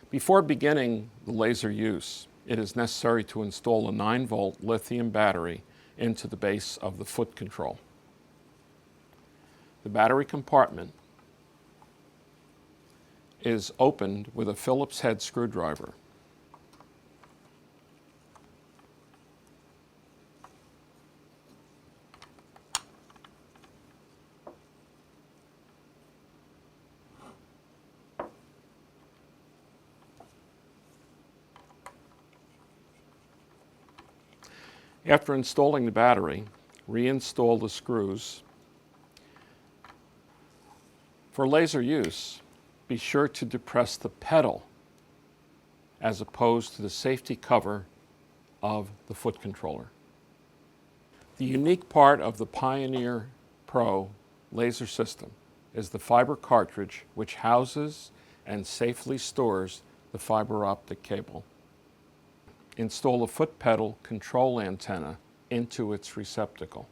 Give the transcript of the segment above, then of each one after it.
Before beginning the laser use, it is necessary to install a 9-volt lithium battery into the base of the foot control. The battery compartment is opened with a Phillips head screwdriver. After installing the battery, reinstall the screws. For laser use, be sure to depress the pedal as opposed to the safety cover of the foot controller. The unique part of the Pioneer Pro laser system is the fiber cartridge, which houses and safely stores the fiber optic cable. Install a foot pedal control antenna into its receptacle.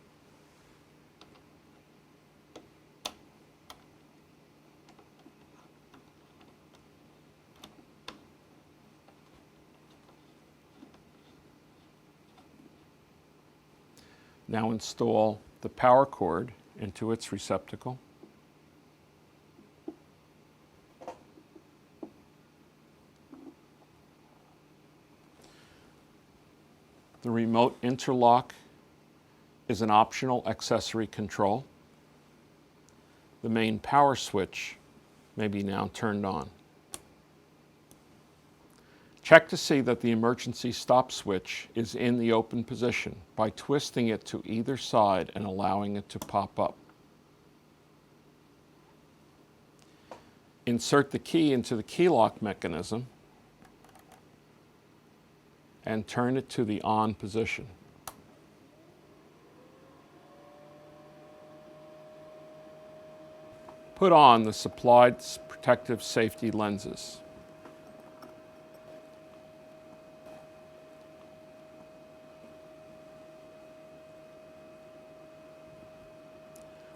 Now install the power cord into its receptacle. The remote interlock is an optional accessory control. The main power switch may be now turned on. Check to see that the emergency stop switch is in the open position by twisting it to either side and allowing it to pop up. Insert the key into the key lock mechanism and turn it to the on position. Put on the supplied protective safety lenses.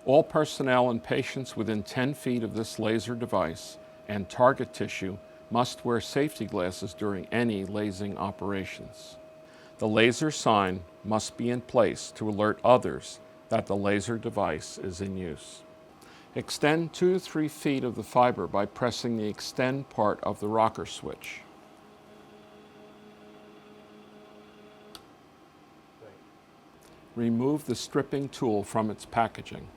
All personnel and patients within 10 feet of this laser device and target tissue must wear safety glasses during any lasing operations. The laser sign must be in place to alert others that the laser device is in use. Extend 2 to 3 feet of the fiber by pressing the extend part of the rocker switch. Remove the stripping tool from its packaging.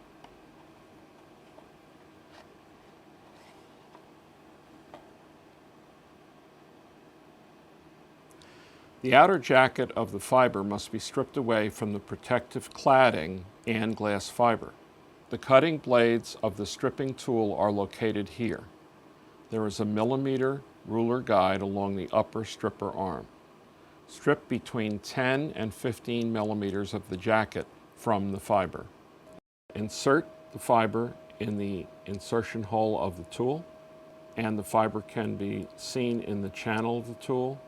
The outer jacket of the fiber must be stripped away from the protective cladding and glass fiber. The cutting blades of the stripping tool are located here. There is a millimeter ruler guide along the upper stripper arm. Strip between 10 and 15 millimeters of the jacket from the fiber. Insert the fiber in the insertion hole of the tool, and the fiber can be seen in the channel of the tool.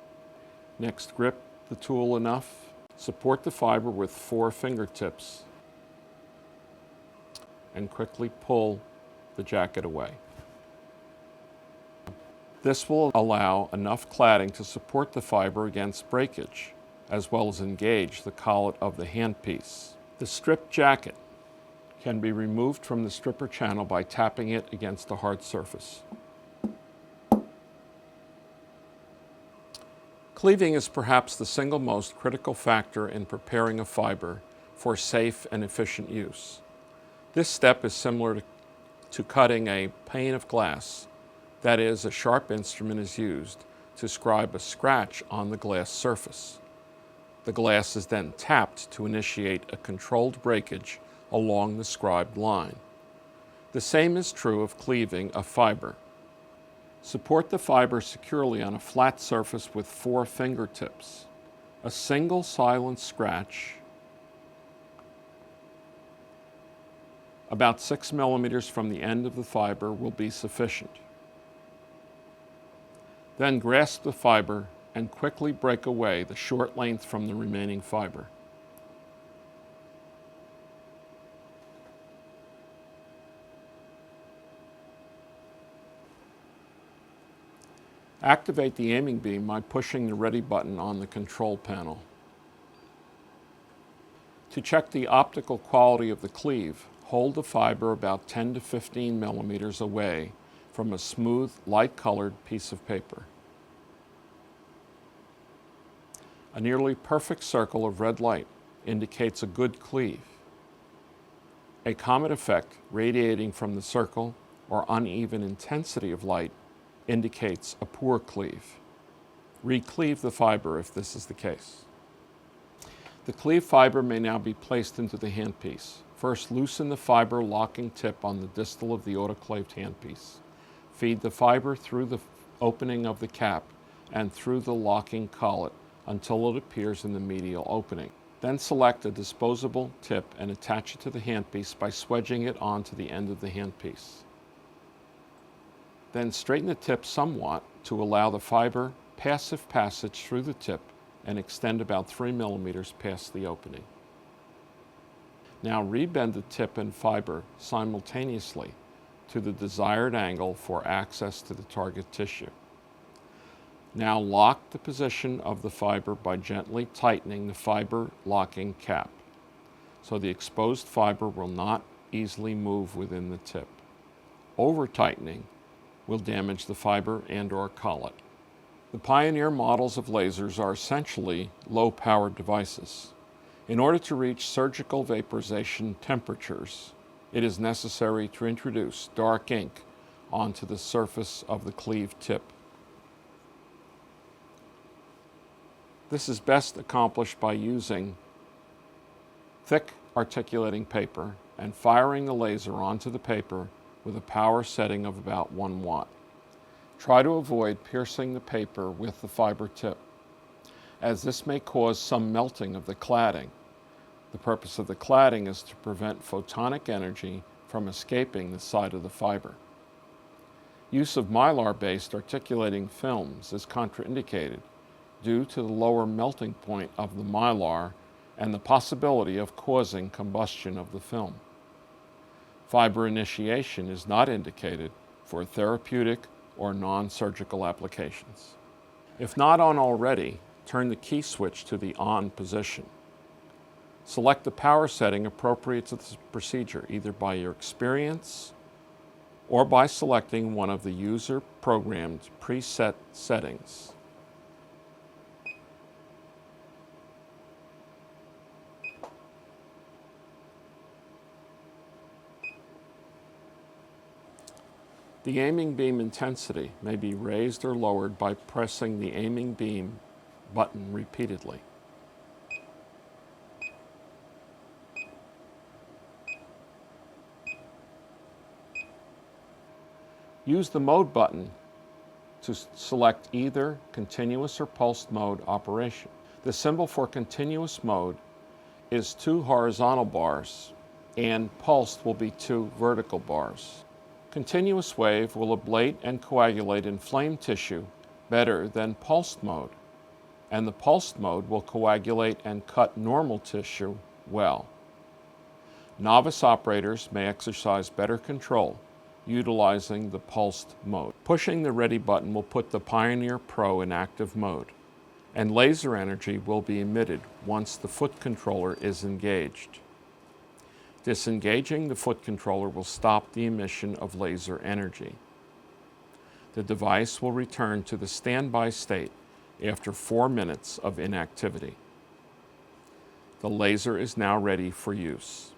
Next, grip the tool enough. Support the fiber with 4 fingertips and quickly pull the jacket away. This will allow enough cladding to support the fiber against breakage, as well as engage the collet of the handpiece. The stripped jacket can be removed from the stripper channel by tapping it against a hard surface. Cleaving is perhaps the single most critical factor in preparing a fiber for safe and efficient use. This step is similar to cutting a pane of glass. That is, a sharp instrument is used to scribe a scratch on the glass surface. The glass is then tapped to initiate a controlled breakage along the scribed line. The same is true of cleaving a fiber. Support the fiber securely on a flat surface with 4 fingertips. A single silent scratch, about 6 millimeters from the end of the fiber, will be sufficient. Then grasp the fiber and quickly break away the short length from the remaining fiber. Activate the aiming beam by pushing the Ready button on the control panel. To check the optical quality of the cleave, hold the fiber about 10 to 15 millimeters away from a smooth, light-colored piece of paper. A nearly perfect circle of red light indicates a good cleave. A comet effect radiating from the circle or uneven intensity of light indicates a poor cleave. Recleave the fiber if this is the case. The cleave fiber may now be placed into the handpiece. First, loosen the fiber locking tip on the distal of the autoclaved handpiece. Feed the fiber through the opening of the cap and through the locking collet until it appears in the medial opening. Then select a disposable tip and attach it to the handpiece by swedging it onto the end of the handpiece. Then straighten the tip somewhat to allow the fiber passive passage through the tip and extend about 3 millimeters past the opening. Now rebend the tip and fiber simultaneously to the desired angle for access to the target tissue. Now lock the position of the fiber by gently tightening the fiber locking cap, so the exposed fiber will not easily move within the tip. Over-tightening will damage the fiber and/or collet. The Pioneer models of lasers are essentially low-powered devices. In order to reach surgical vaporization temperatures, it is necessary to introduce dark ink onto the surface of the cleave tip. This is best accomplished by using thick articulating paper and firing the laser onto the paper with a power setting of about 1 watt. Try to avoid piercing the paper with the fiber tip, as this may cause some melting of the cladding. The purpose of the cladding is to prevent photonic energy from escaping the side of the fiber. Use of mylar-based articulating films is contraindicated due to the lower melting point of the mylar and the possibility of causing combustion of the film. Fiber initiation is not indicated for therapeutic or non-surgical applications. If not on already, turn the key switch to the on position. Select the power setting appropriate to the procedure, either by your experience or by selecting one of the user-programmed preset settings. The aiming beam intensity may be raised or lowered by pressing the aiming beam button repeatedly. Use the mode button to select either continuous or pulsed mode operation. The symbol for continuous mode is 2 horizontal bars, and pulsed will be 2 vertical bars. Continuous wave will ablate and coagulate inflamed tissue better than pulsed mode, and the pulsed mode will coagulate and cut normal tissue well. Novice operators may exercise better control utilizing the pulsed mode. Pushing the Ready button will put the Pioneer Pro in active mode, and laser energy will be emitted once the foot controller is engaged. Disengaging the foot controller will stop the emission of laser energy. The device will return to the standby state after 4 minutes of inactivity. The laser is now ready for use.